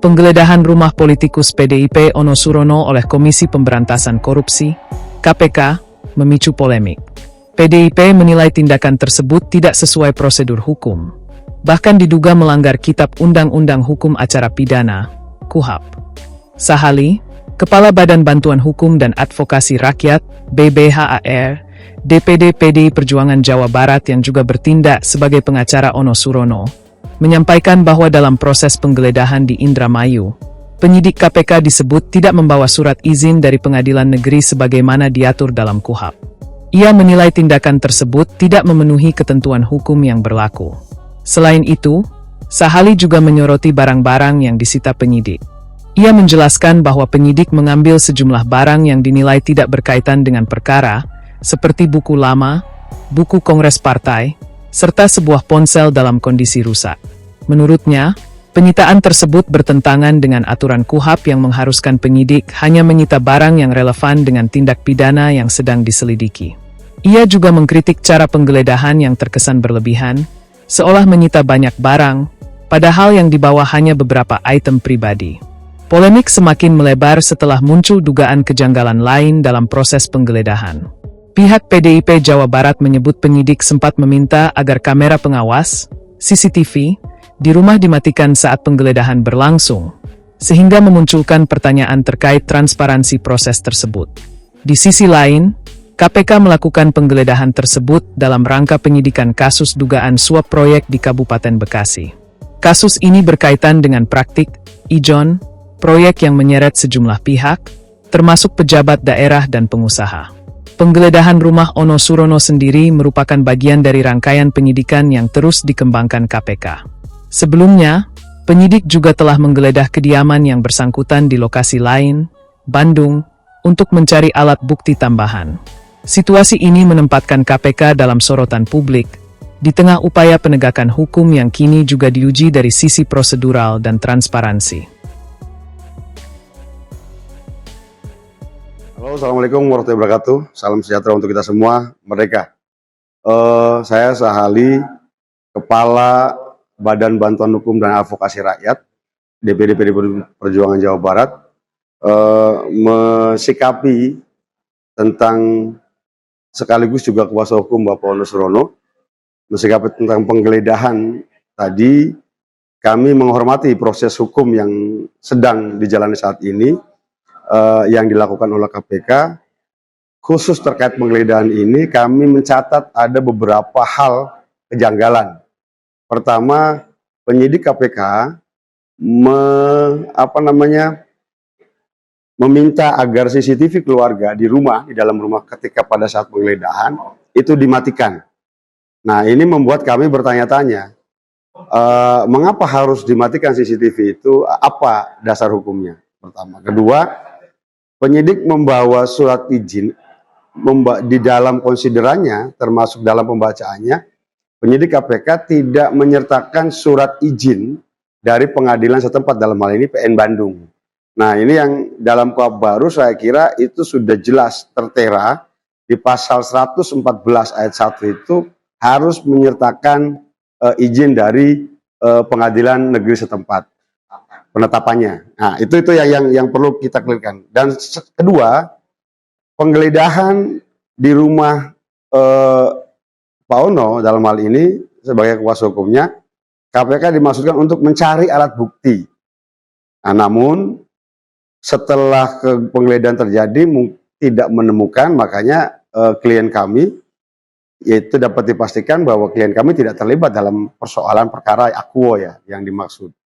penggeledahan rumah politikus PDIP Ono Surono oleh Komisi Pemberantasan Korupsi, KPK, memicu polemik. PDIP menilai tindakan tersebut tidak sesuai prosedur hukum, bahkan diduga melanggar Kitab Undang-Undang Hukum Acara Pidana, KUHAP. Sahali, Kepala Badan Bantuan Hukum dan Advokasi Rakyat, BBHAR, DPD PDI Perjuangan Jawa Barat yang juga bertindak sebagai pengacara Ono Surono, menyampaikan bahwa dalam proses penggeledahan di Indramayu, penyidik KPK disebut tidak membawa surat izin dari pengadilan negeri sebagaimana diatur dalam KUHAP. Ia menilai tindakan tersebut tidak memenuhi ketentuan hukum yang berlaku. Selain itu, Sahali juga menyoroti barang-barang yang disita penyidik. Ia menjelaskan bahwa penyidik mengambil sejumlah barang yang dinilai tidak berkaitan dengan perkara, seperti buku lama, buku kongres partai, serta sebuah ponsel dalam kondisi rusak. Menurutnya, penyitaan tersebut bertentangan dengan aturan KUHAP yang mengharuskan penyidik hanya menyita barang yang relevan dengan tindak pidana yang sedang diselidiki. Ia juga mengkritik cara penggeledahan yang terkesan berlebihan, seolah menyita banyak barang, padahal yang dibawa hanya beberapa item pribadi. Polemik semakin melebar setelah muncul dugaan kejanggalan lain dalam proses penggeledahan. Pihak PDIP Jawa Barat menyebut penyidik sempat meminta agar kamera pengawas, CCTV, di rumah dimatikan saat penggeledahan berlangsung, sehingga memunculkan pertanyaan terkait transparansi proses tersebut. Di sisi lain, KPK melakukan penggeledahan tersebut dalam rangka penyidikan kasus dugaan suap proyek di Kabupaten Bekasi. Kasus ini berkaitan dengan praktik, ijon, proyek yang menyeret sejumlah pihak, termasuk pejabat daerah dan pengusaha. Penggeledahan rumah Ono Surono sendiri merupakan bagian dari rangkaian penyidikan yang terus dikembangkan KPK. Sebelumnya, penyidik juga telah menggeledah kediaman yang bersangkutan di lokasi lain, Bandung, untuk mencari alat bukti tambahan. Situasi ini menempatkan KPK dalam sorotan publik, di tengah upaya penegakan hukum yang kini juga diuji dari sisi prosedural dan transparansi. Halo, Assalamualaikum warahmatullahi wabarakatuh. Salam sejahtera untuk kita semua. Merdeka. Saya Sahali, Kepala Badan Bantuan Hukum dan Advokasi Rakyat, DPD PDI Perjuangan Jawa Barat, mensikapi tentang, sekaligus juga kuasa hukum Bapak Ono Surono, mensikapi tentang penggeledahan tadi. Kami menghormati proses hukum yang sedang dijalani saat ini, yang dilakukan oleh KPK. Khusus terkait penggeledahan ini, kami mencatat ada beberapa hal kejanggalan. Pertama, penyidik KPK meminta agar CCTV keluarga di dalam rumah ketika pada saat penggeledahan itu dimatikan. Nah, ini membuat kami bertanya-tanya, mengapa harus dimatikan CCTV itu? Apa dasar hukumnya? Pertama. Kedua, penyidik membawa surat izin di dalam konsiderannya, termasuk dalam pembacaannya, penyidik KPK tidak menyertakan surat izin dari pengadilan setempat, dalam hal ini PN Bandung. Nah, ini yang dalam KUHAP baru saya kira itu sudah jelas tertera di pasal 114 ayat 1 itu harus menyertakan izin dari pengadilan negeri setempat, penetapannya. Nah, itu yang perlu kita clearkan. Dan kedua, penggeledahan di rumah Pak Ono dalam hal ini sebagai kuasa hukumnya, KPK dimaksudkan untuk mencari alat bukti. Nah, namun setelah penggeledahan terjadi tidak menemukan, makanya klien kami, yaitu dapat dipastikan bahwa klien kami tidak terlibat dalam persoalan perkara akuo ya yang dimaksud.